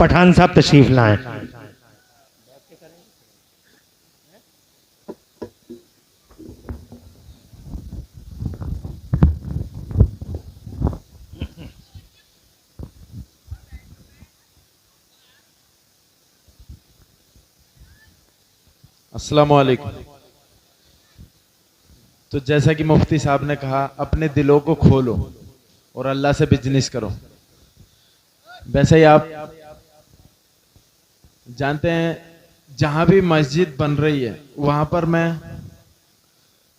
पठान साहब तशरीफ लाएं। अस्सलाम वालेकुम। तो जैसा कि मुफ्ती साहब ने कहा, अपने दिलों को खोलो और अल्लाह से बिजनेस करो। वैसे ही आप जानते हैं, जहां भी मस्जिद बन रही है वहां पर मैं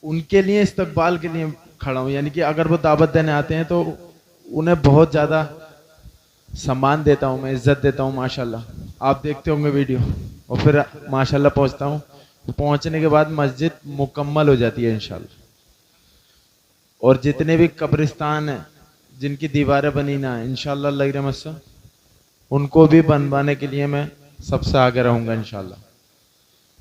उनके लिए इस्तकबाल के लिए खड़ा हूं। यानी कि अगर वो दावत देने आते हैं तो उन्हें बहुत ज़्यादा सम्मान देता हूं, मैं इज्जत देता हूं माशाल्लाह। आप देखते होंगे वीडियो, और फिर माशाल्लाह पहुंचता हूं। पहुंचने के बाद मस्जिद मुकम्मल हो जाती है इंशाल्लाह। और जितने भी कब्रिस्तान हैं जिनकी दीवारें बनी ना है, इंशाल्लाह अल्लाह की रहमत से उनको भी बनवाने के लिए मैं सबसे आगे रहूंगा इंशाल्लाह।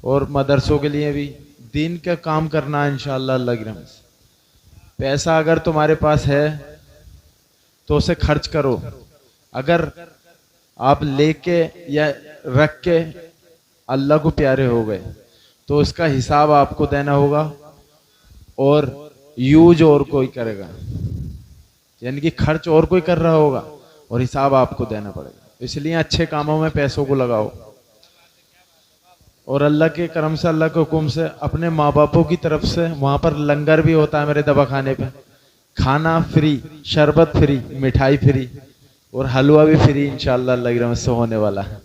और मदरसों के लिए भी दीन का काम करना है इंशाल्लाह अल्लाह की रहमत से। पैसा अगर तुम्हारे पास है तो उसे खर्च करो। अगर आप लेके या रख के अल्लाह को प्यारे हो गए तो उसका हिसाब आपको देना होगा, और यूज और कोई करेगा। यानी कि खर्च और कोई कर रहा होगा और हिसाब आपको देना पड़ेगा। इसलिए अच्छे कामों में पैसों को लगाओ, और अल्लाह के करम से, अल्लाह के हुक्म से अपने माँ बापों की तरफ से वहां पर लंगर भी होता है मेरे दवाखाने पे। खाना फ्री, शरबत फ्री, मिठाई फ्री, और हलवा भी फ्री इंशाल्लाह अल्लाह की रहमत से होने वाला है।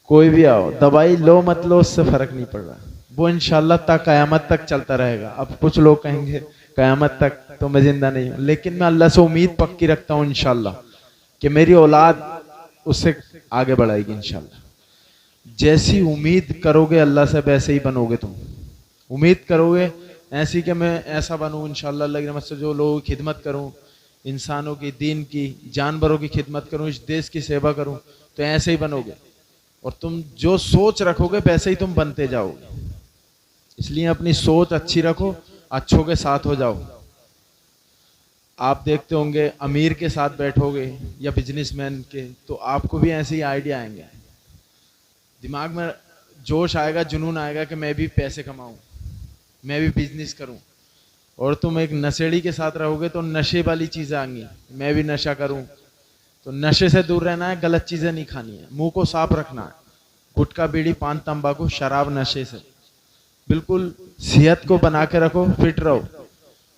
कोई भी आओ, दवाई लो मत लो, उससे फर्क नहीं पड़ रहा। वो इंशाल्लाह तक कयामत तक चलता रहेगा। अब कुछ लोग कहेंगे कयामत तक तो मैं जिंदा नहीं हूं, लेकिन मैं अल्लाह से उम्मीद पक्की रखता हूं इंशाल्लाह कि मेरी औलाद उससे आगे बढ़ाएगी इंशाल्लाह। जैसी उम्मीद करोगे अल्लाह से वैसे ही बनोगे तुम। उम्मीद करोगे ऐसी कि मैं ऐसा बनूं इंशाल्लाह अल्लाह की रहमत से, जो लोगों की खिदमत करूं, इंसानों की, दीन की, जानवरों की खिदमत करूं, इस देश की सेवा करूं, तो ऐसे ही बनोगे। और तुम जो सोच रखोगे वैसे ही तुम बनते जाओगे। इसलिए अपनी सोच अच्छी रखो, अच्छों के साथ हो जाओ। आप देखते होंगे अमीर के साथ बैठोगे या बिजनेसमैन के, तो आपको भी ऐसे ही आइडिया आएंगे, दिमाग में जोश आएगा, जुनून आएगा कि मैं भी पैसे कमाऊं, मैं भी बिजनेस करूं। और तुम एक नशेड़ी के साथ रहोगे तो नशे वाली चीजें आएंगी, मैं भी नशा करूं। तो नशे से दूर रहना है, गलत चीजें नहीं खानी है, मुंह को साफ रखना है। गुटखा, बीड़ी, पान, तंबाकू, शराब, नशे से बिल्कुल सेहत को बना के रखो, फिट रहो।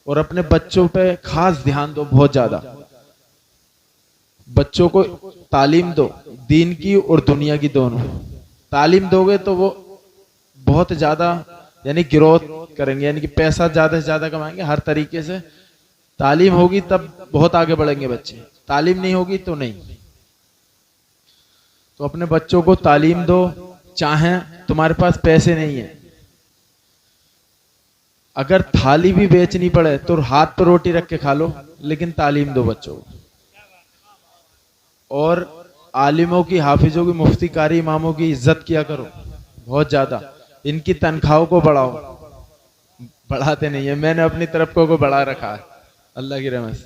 और अपने बच्चों पे खास ध्यान दो, बहुत ज्यादा। बच्चों को तालीम दो, दीन की और दुनिया की दोनों। तालीम दोगे तो वो बहुत ज्यादा यानी ग्रोथ करेंगे, यानी कि पैसा ज्यादा से ज्यादा कमाएंगे हर तरीके से। तालीम होगी तब बहुत आगे बढ़ेंगे बच्चे, तालीम नहीं होगी तो नहीं। तो अपने बच्चों को तालीम दो, चाहे तुम्हारे पास पैसे नहीं है, अगर थाली भी बेचनी पड़े तो हाथ पर रोटी रख के खा लो, लेकिन तालीम दो बच्चों को। और आलिमों की, हाफिजों की, मुफ्ती कारी इमामों की इज्जत किया करो बहुत ज्यादा। इनकी तनख्वाहों को बढ़ाओ। बढ़ाते नहीं है, मैंने अपनी तरफ को बढ़ा रखा है अल्लाह की रहमत से।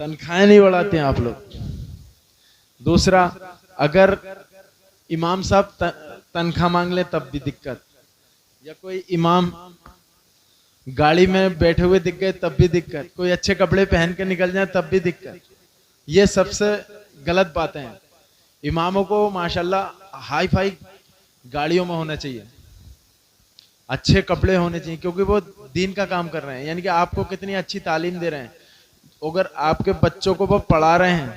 तनख्वाहें नहीं बढ़ाते हैं आप लोग। दूसरा, अगर इमाम साहब तनख्वाह मांग ले तब भी दिक्कत, या कोई इमाम गाड़ी में बैठे हुए दिख गए तब भी दिक्कत, कोई अच्छे कपड़े पहन के निकल जाए तब भी दिक्कत। ये सबसे गलत बातें हैं। इमामों को माशाल्लाह हाई फाई गाड़ियों में होना चाहिए, अच्छे कपड़े होने चाहिए, क्योंकि वो दीन का काम कर रहे हैं। यानी कि आपको कितनी अच्छी तालीम दे रहे हैं। अगर आपके बच्चों को वो पढ़ा रहे हैं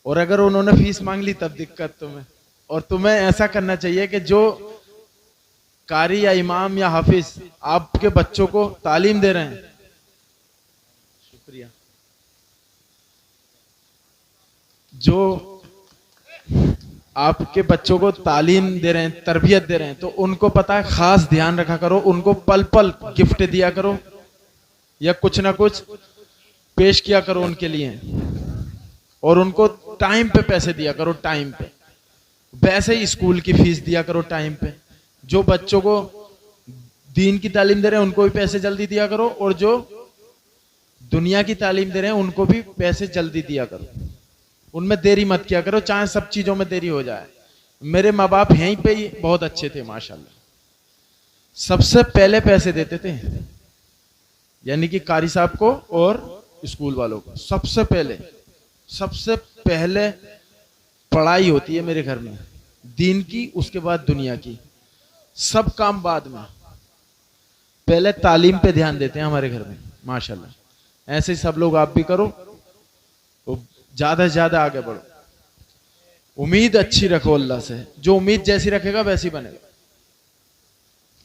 और अगर उन्होंने फीस मांग ली तब दिक्कत तुम्हें। और तुम्हें ऐसा करना चाहिए कि जो कारी या इमाम या हाफिज आपके बच्चों को तालीम दे रहे हैं, शुक्रिया, जो आपके बच्चों को तालीम दे रहे हैं, तरबियत दे रहे हैं, तो उनको पता है, खास ध्यान रखा करो। उनको पल पल गिफ्ट दिया करो या कुछ ना कुछ पेश किया करो उनके लिए, और उनको टाइम पे पैसे दिया करो, टाइम पे। वैसे ही स्कूल की फीस दिया करो टाइम पे। जो बच्चों को दीन की तालीम दे रहे हैं उनको भी पैसे जल्दी दिया करो, और जो दुनिया की तालीम दे रहे हैं उनको भी पैसे जल्दी दिया करो। उनमें देरी मत किया करो, चाहे सब चीजों में देरी हो जाए। मेरे माँ बाप यहीं पे ही बहुत अच्छे थे माशाल्लाह, सबसे पहले पैसे देते थे, यानी कि कारी साहब को और स्कूल वालों को सबसे पहले पढ़ाई होती है मेरे घर में, दीन की, उसके बाद दुनिया की, सब काम बाद में, पहले तालीम पे ध्यान देते हैं हमारे घर में माशाल्लाह। ऐसे ही सब लोग आप भी करो, तो ज्यादा से ज्यादा आगे बढ़ो, उम्मीद अच्छी रखो अल्लाह से, जो उम्मीद जैसी रखेगा वैसी बनेगा।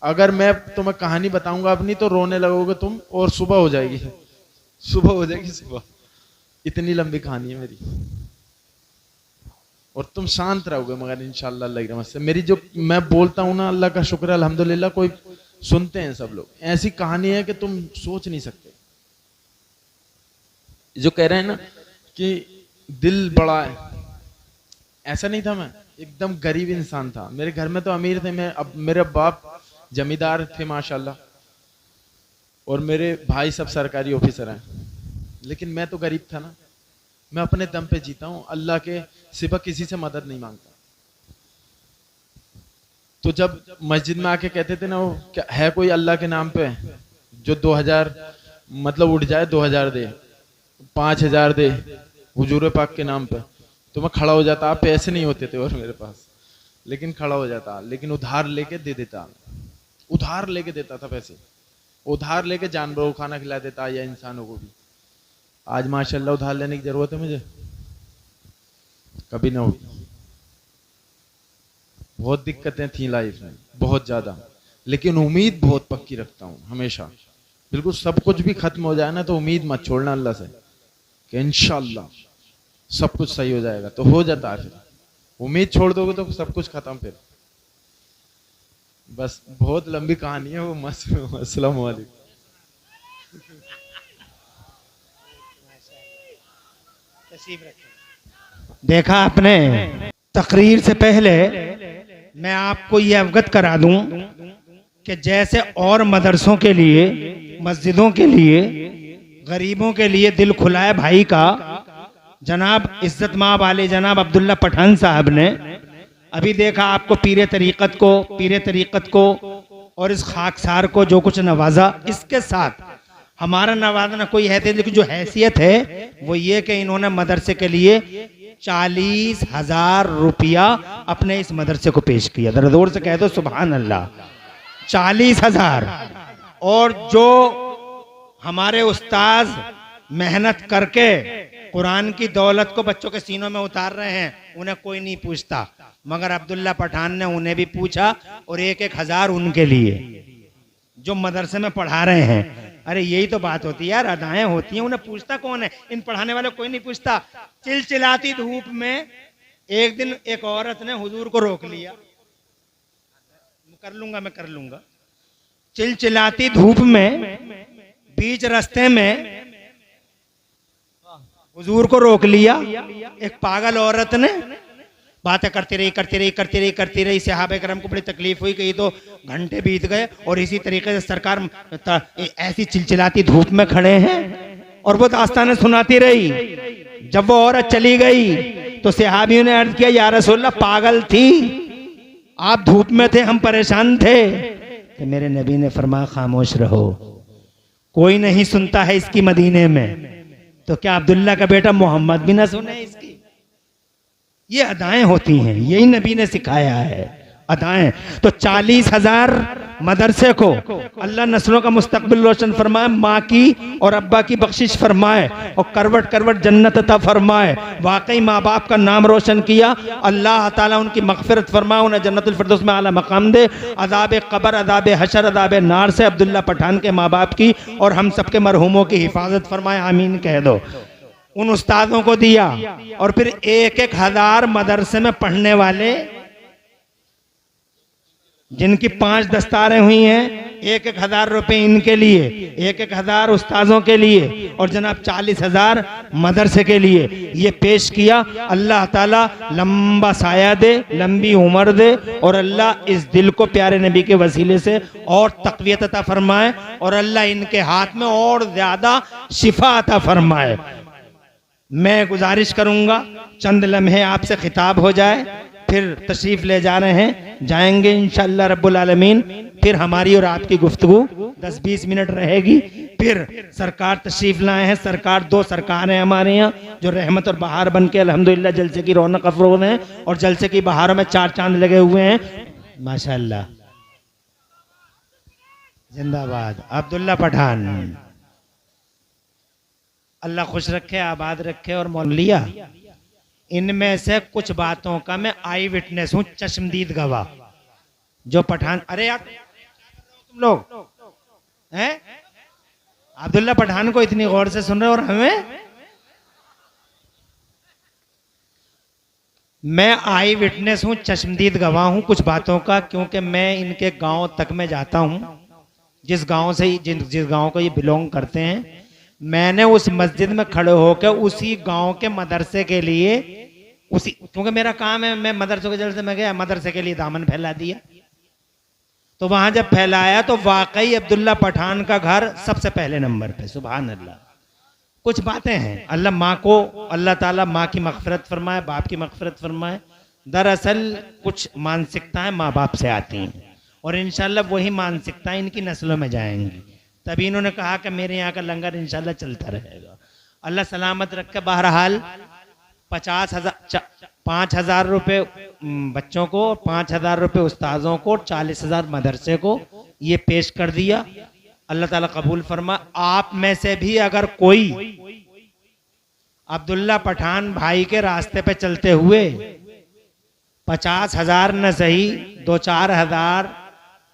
अगर मैं तुम्हें कहानी बताऊंगा अपनी तो रोने लगोगे तुम, और सुबह हो जाएगी, सुबह। इतनी लंबी कहानी है मेरी, और तुम शांत रहोगे मगर इंशाअल्लाह अल्लाह की रहमत से। मेरी जो मैं बोलता हूं ना, अल्लाह का शुक्र है अल्हम्दुलिल्लाह, कोई सुनते हैं सब लोग। ऐसी कहानी है कि तुम सोच नहीं सकते। जो कह रहे हैं ना कि दिल बड़ा है, ऐसा नहीं था। मैं एकदम गरीब इंसान था, मेरे घर में तो अमीर थे, मेरे बाप जमींदार थे माशाल्लाह, और मेरे भाई सब सरकारी ऑफिसर हैं, लेकिन मैं तो गरीब था ना। मैं अपने दम पे जीता हूं, अल्लाह के सिवा किसी से मदद नहीं मांगता। तो जब मस्जिद में आके कहते थे ना, वो क्या है कोई अल्लाह के नाम पे जो 2000 मतलब उठ जाए, 2000 दे, 5000 दे हुजूर पाक के नाम पे, तो मैं खड़ा हो जाता। पैसे नहीं होते थे और मेरे पास, लेकिन खड़ा हो जाता, लेकिन उधार लेके दे देता, उधार लेके देता था पैसे, उधार लेके जानवरों को खाना खिला देता या इंसानों को भी। आज माशाल्लाह उधार लेने की जरूरत है मुझे? कभी ना होगी। बहुत दिक्कतें थी लाइफ में, बहुत ज्यादा, लेकिन उम्मीद बहुत पक्की रखता हूं हमेशा। बिल्कुल सब कुछ भी खत्म हो जाए ना, तो उम्मीद मत छोड़ना अल्लाह से कि इंशाअल्लाह सब कुछ सही हो जाएगा, तो हो जाता है। फिर उम्मीद छोड़ दोगे तो सब कुछ खत्म। फिर बस बहुत लंबी कहानी है वो। अस्सलाम वालेकुम। देखा आपने, तकरीर से पहले मैं आपको ये अवगत करा दूं कि जैसे और मदरसों के लिए, मस्जिदों के लिए, गरीबों के लिए दिल खुला है भाई का, जनाब इज्जत माब वाले जनाब अब्दुल्ला पठान साहब ने अभी देखा आपको, पीरे तरीक़त को और इस खाकसार को जो कुछ नवाजा, इसके साथ हमारा नवाजना कोई है, लेकिन जो हैसियत है वो ये कि इन्होंने मदरसे के लिए 40,000 रुपया अपने इस मदरसे को पेश किया। जरा जोर से कह दो सुभान अल्लाह। 40,000। और जो हमारे उस्ताद मेहनत करके कुरान की दौलत को बच्चों के सीनों में उतार रहे हैं, उन्हें कोई नहीं पूछता, मगर अब्दुल्ला पठान ने उन्हें भी पूछा, और 1-1 हजार उनके लिए जो मदरसे में पढ़ा रहे हैं। अरे यही तो बात होती है यार, अदाएं होती हैं, उन्हें पूछता कौन है? इन पढ़ाने वाले कोई नहीं पूछता। चिलचिलाती धूप में एक दिन एक औरत ने हुजूर को रोक लिया, मैं कर लूंगा। चिलचिलाती धूप में बीच रास्ते में हुजूर को रोक लिया। एक पागल औरत ने बातें करती रही। सहाबा करम को बड़ी तकलीफ हुई कि ये तो घंटे बीत गए और इसी तरीके से सरकार ऐसी चिलचिलाती धूप में खड़े हैं, और वो दास्तानें सुनाती रही। जब वो औरत चली गई तो सहाबियों ने अर्ज किया, या रसूलल्लाह पागल थी, आप धूप में थे, हम परेशान थे। तो मेरे नबी ने फरमाया खामोश रहो, कोई नहीं सुनता है इसकी मदीने में, तो क्या अब्दुल्ला का बेटा मोहम्मद भी ना सुने इसकी? ये अदाएं होती हैं, यही नबी ने सिखाया है, अदाएं। तो 40,000 मदरसे को अल्लाह नस्लों का मुस्तकबिल रोशन फरमाए, माँ की और अब्बा की बख्शिश फरमाए, और करवट करवट जन्नत अता फरमाए। वाकई माँ बाप का नाम रोशन किया, अल्लाह ताला उनकी मगफिरत फरमाए, उन्हें जन्नतुल फिरदौस में आला मकाम दे। अदाब कब्र, अदाब हशर, अदाब नार से अब्दुल्ला पठान के माँ बाप की और हम सबके मरहूमों की हिफाजत फरमाए, आमीन कह दो। उन उस्तादों को दिया, और फिर 1-1 हजार मदरसे में पढ़ने वाले जिनकी 5 दस्तारें हुई हैं, 1-1 हजार रुपए इनके लिए, 1-1 हजार उस्तादों के लिए, और जनाब 40,000 मदरसे के लिए ये पेश किया। अल्लाह ताला लंबा साया दे, लंबी उम्र दे, और अल्लाह इस दिल को प्यारे नबी के वसीले से और तक़वियत अता फरमाए, और अल्लाह इनके हाथ में और ज्यादा शिफा अता फरमाए। मैं गुजारिश करूंगा चंद लम्हे आपसे खिताब हो जाए, फिर तशरीफ ले जा रहे हैं, जाएंगे इंशाअल्लाह रब्बुल आलमीन। फिर हमारी और आपकी गुफ्तगू 10-20 मिनट रहेगी। फिर सरकार तशरीफ लाए हैं। सरकार 2 सरकार हैं हमारे यहाँ, जो रहमत और बहार बन के अल्हम्दुलिल्लाह जलसे की रौनक अफरोज हैं, और जलसे की बहारों में 4 चांद लगे हुए हैं माशाअल्लाह। जिंदाबाद अब्दुल्ला पठान, अल्लाह खुश रखे, आबाद रखे। और मौलिया, इनमें से कुछ बातों का मैं आई विटनेस हूं, चश्मदीद गवाह। जो पठान, अरे यार तुम लोग हैं अब्दुल्ला पठान को इतनी गौर से सुन रहे हो और हमें। मैं आई विटनेस हूं, चश्मदीद गवाह हूं कुछ बातों का, क्योंकि मैं इनके गांव तक में जाता हूं, जिस गांव से जिस गांव को ये बिलोंग करते हैं। मैंने उस मस्जिद में खड़े होकर उसी गांव के मदरसे के लिए, उसी, क्योंकि मेरा काम है, मैं मदरसे के जलसे में गया, मदरसे के लिए दामन फैला दिया। तो वहां जब फैलाया तो वाकई अब्दुल्ला पठान का घर सबसे पहले नंबर पे। सुभान अल्लाह। कुछ बातें हैं, अल्लाह माँ को, अल्लाह ताला माँ की मग़फ़िरत फरमाए, बाप की मग़फ़िरत फरमाए। दरअसल कुछ मानसिकताएं माँ बाप से आती हैं, और इंशाल्लाह वही मानसिकताएं इनकी नस्लों में जाएंगी। तभी इन्होंने कहा कि मेरे यहाँ का लंगर इंशाल्लाह चलता रहेगा। अल्लाह सलामत रखे। बहरहाल 5,000 रुपये बच्चों को, 5,000 रुपये उस्तादों को, 40,000 मदरसे को ये पेश कर दिया। अल्लाह ताला कबूल फरमा। आप में से भी अगर कोई अब्दुल्ला पठान भाई के रास्ते पे चलते हुए 50,000 न सही 2-4 हज़ार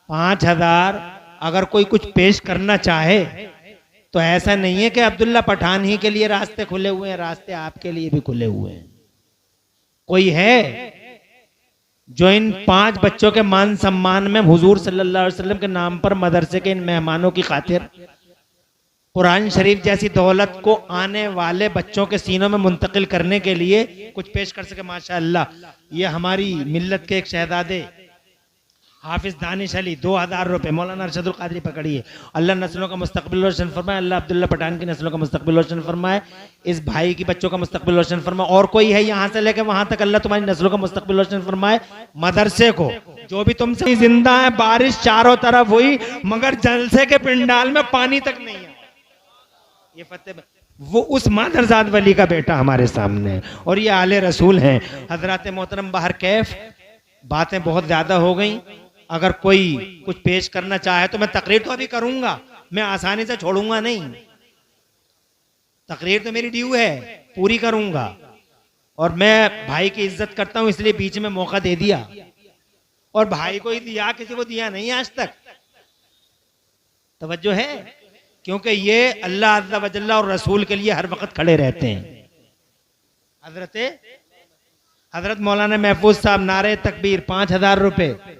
5,000 अगर कोई कुछ पेश करना चाहे, तो ऐसा नहीं है कि अब्दुल्ला पठान ही के लिए रास्ते खुले हुए हैं, रास्ते आपके लिए भी खुले हुए हैं। कोई है जो इन 5 बच्चों के मान सम्मान में हुजूर सल्लल्लाहु अलैहि वसल्लम के नाम पर मदरसे के इन मेहमानों की खातिर कुरान शरीफ जैसी दौलत को आने वाले बच्चों के सीनों में मुंतकिल करने के लिए कुछ पेश कर सके? माशाअल्लाह। ये हमारी मिल्लत के एक शहजादे हाफिज दानिश अली 2,000 रुपये मौलाना अरशदुल कादरी पकड़िए। अल्लाह नस्लों का मुस्तकबिल रोशन फरमाए। अल्लाह अब्दुल्ला पठान की नस्लों का मुस्तकबिल रोशन फरमाए। इस भाई की बच्चों का मुस्तकबिल रोशन फरमाए। और कोई है यहाँ से लेकर वहां तक, अल्लाह तुम्हारी नस्लों का मुस्तकबिल रोशन फरमाए। मदरसे को जो भी तुमसे जिंदा है, बारिश चारों तरफ हुई मगर जलसे के पिंडाल में पानी तक नहीं है। ये फतेह वो उस मादरजाद वली का बेटा हमारे सामने है, और ये आले रसूल हैं। हजरत मोहतरम बाहर कैफ, बातें बहुत ज्यादा हो गई। अगर कोई कुछ पेश करना चाहे तो मैं तकरीर तो अभी करूंगा, मैं आसानी से छोड़ूंगा नहीं। तकरीर तो मेरी ड्यू है, पूरी करूंगा। और मैं भाई की इज्जत करता हूं, इसलिए बीच में मौका दे दिया, और भाई को ही दिया, किसी को दिया नहीं आज तक। तवज्जो है, क्योंकि ये अल्लाह अज़्ज़ा व जल्ला और रसूल के लिए हर वक्त खड़े रहते हैं। हजरत मौलाना महफूज साहब नारे तकबीर 5,000 रुपये।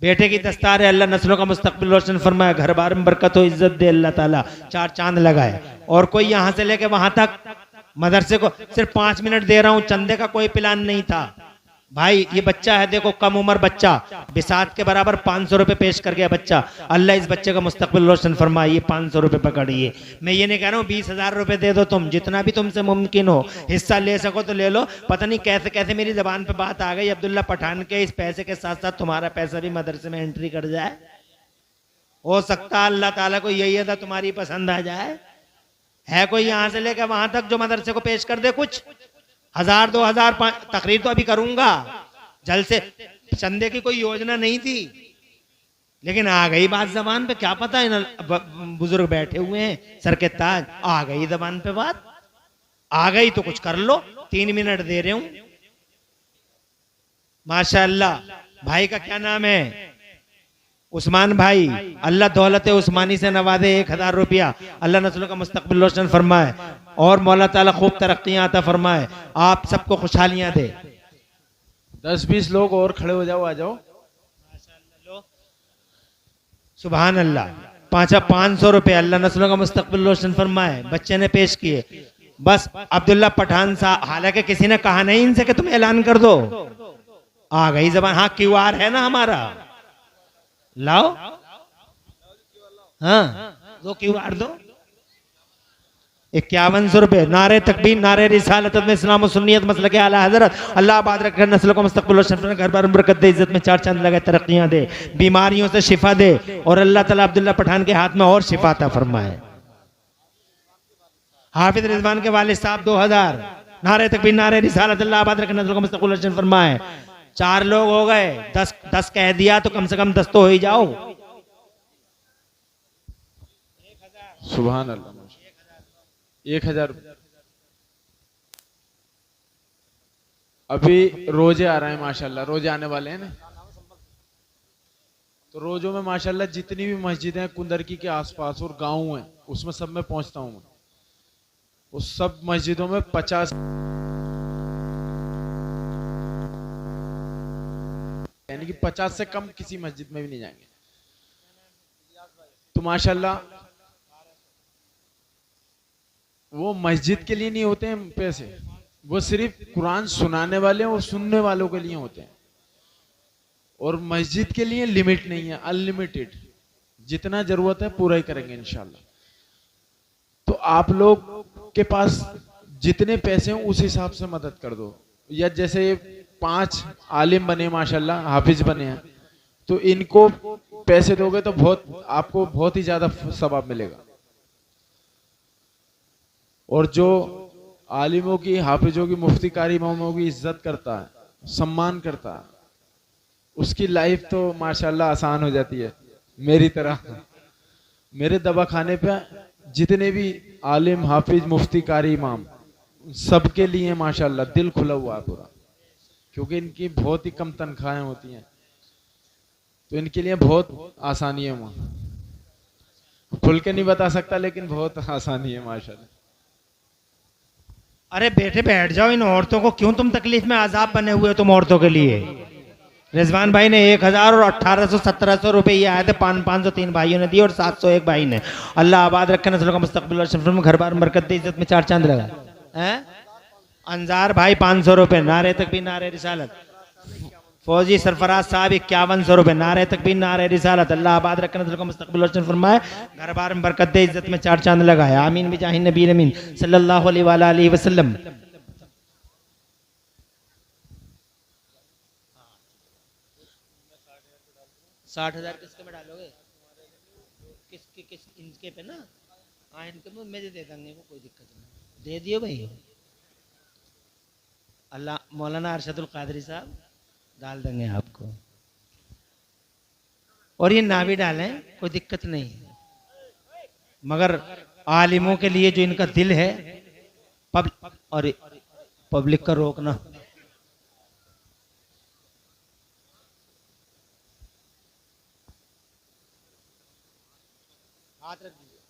बेटे की दस्तार है, अल्लाह नस्लों का मुस्तकबिल रोशन फरमाए, घर बार में बरकत हो, इज्जत दे अल्लाह ताला, 4 चांद लगाए। और कोई यहाँ से लेके वहां तक मदरसे को सिर्फ 5 मिनट दे रहा हूँ, चंदे का कोई प्लान नहीं था। भाई ये बच्चा है, देखो कम उम्र बच्चा, बिसात के बराबर 500 रुपये पेश कर गया बच्चा। अल्लाह इस बच्चे का मुस्तकबिल रोशन फरमाए। ये 500 रुपये पकड़िए। मैं ये नहीं कह रहा हूँ 20,000 रुपये दे दो, तुम जितना भी तुमसे मुमकिन हो हिस्सा ले सको तो ले लो। पता नहीं कैसे कैसे मेरी जबान पे बात आ गई, अब्दुल्ला पठान के इस पैसे के साथ साथ तुम्हारा पैसा भी मदरसे में एंट्री कर जाए। हो सकता है अल्लाह ताला को यही अदा तुम्हारी पसंद आ जाए। है कोई यहाँ से लेकर वहां तक जो मदरसे को पेश कर दे कुछ? 1,000 2,000 तकरीर तो अभी करूंगा। जल से चंदे की कोई योजना नहीं थी, लेकिन आ गई बात जबान पे। क्या पता इन बुजुर्ग बैठे हुए हैं सर के ताज, आ गई जबान पे बात। आ गई तो कुछ कर लो, 3 मिनट दे रहे हूं। माशाअल्लाह। भाई का क्या नाम है? उस्मान भाई। अल्लाह दौलत उस्मानी से नवाजे 1,000 रुपया। अल्लाह नस्लों का मुस्तकबिल रोशन फरमाए, और मौला ताला खूब तरक्कियां अता फरमाए, आप सबको खुशहालियां दे। 10-20 लोग और खड़े हो जाओ, आ जाओ। सुभान अल्लाह। 500 रुपये अल्लाह नस्लों का मुस्तकबिल रोशन फरमाए, बच्चे ने पेश किए। बस अब्दुल्ला पठान साहब, हालांकि किसी ने कहा नहीं इनसे कि तुम ऐलान कर दो, आ गई जबान। हाँ QR है ना हमारा, लाओ। हाँ दो QR दो। 5100 रुपए। नारे तकबीर, नारे रिसालत में इस्लाम और सुन्नियत मसल के आला हजरत। अल्लाह आबाद रखे, नस्ल को मुस्तकबिल और शफ़ घर बार बरकत दे, इज्जत में चार चांद लगे, तरक्कियां दे, बीमारियों से शिफा दे, और अल्लाह ताला अब्दुल्ला पठान के हाथ में और शिफा अता फरमाए। हाफिज रिजवान के वालिद साहब 2000। नारे तकबीर, नारे रिसालत, अल्लाह आबाद रखे, नस्ल को मुस्तकबिल और शफ़ फरमाए। 4 लोग हो गए, 10 कह दिया तो कम से कम 10 तो हो ही जाओ। सुभान अल्लाह। 1000। अभी रोजे आ रहे हैं माशाल्लाह, रोजे आने वाले हैं ना, तो रोजों में माशाल्लाह जितनी भी मस्जिदें हैं कुंदरकी के आसपास और गांव हैं, उसमें सब में पहुंचता हूं मैं। उस सब मस्जिदों में 50, यानी कि 50 से कम किसी मस्जिद में भी नहीं जाएंगे। तो माशाल्लाह वो मस्जिद के लिए नहीं होते हैं पैसे, वो सिर्फ कुरान सुनाने वाले और सुनने वालों के लिए होते हैं। और मस्जिद के लिए लिमिट नहीं है, अनलिमिटेड, जितना जरूरत है पूरा ही करेंगे इंशाल्लाह। तो आप लोग के पास जितने पैसे हैं उस हिसाब से मदद कर दो। या जैसे 5 आलिम बने माशाल्लाह, हाफिज बने हैं, तो इनको पैसे दोगे तो आपको बहुत ही ज्यादा सवाब मिलेगा। और जो आलिमों की, हाफिजों की, मुफ्ती कारी इमामों की इज्जत करता है, सम्मान करता है, उसकी लाइफ तो माशाल्लाह आसान हो जाती है। मेरी तरह मेरे दवा खाने पे जितने भी आलिम, हाफिज, मुफ्ती कारी इमाम, सबके लिए माशाल्लाह दिल खुला हुआ है पूरा, क्योंकि इनकी बहुत ही कम तनख्वाहें होती हैं, तो इनके लिए बहुत आसानी है। वहाँ खुल के नहीं बता सकता, लेकिन बहुत आसानी है माशाल्लाह। अरे बेटे बैठ जाओ, इन औरतों को क्यों तुम तकलीफ में आजाब बने हुए हो तुम औरतों के लिए। रिजवान भाई ने 1000 और 1800 1700 रुपए ये आए थे, 500 3 भाइयों ने दिए और 700 एक भाई ने। अल्लाह आबाद रखे, नस्ल का मुस्तकबिल और शफ़ में घर बार बरकत दे, इज्जत में चार चांद लगा हैं। अंजार भाई 500 रुपए। नारे तकबीर, नारे रिसालत। फौजी सरफराज साहब 5100 रुपए। नारे तकबीर, नारे रिसालत, अल्लाह आबाद रखे, नस्ल का मुस्तकबिल और शफ़ फरमाए, घर बार में बरकत दे, इज्जत में चार चांद लगाए। आमीन बिजाहि नबी अमीन सल्लल्लाहु अलैहि वसल्लम। 60,000 किसके में डालोगे? किस इनके पे ना? हाँ इनके में मैं दे देंगे, वो कोई दिक्कत नहीं, दे दियो भाई। अल्लाह मौलाना अरशदुल कादरी साहब डाल देंगे आपको, और ये ना भी डालें कोई दिक्कत नहीं है, मगर आलिमों के लिए जो इनका दिल है, पब्लिक का रोकना। हाथ रख दीजिए।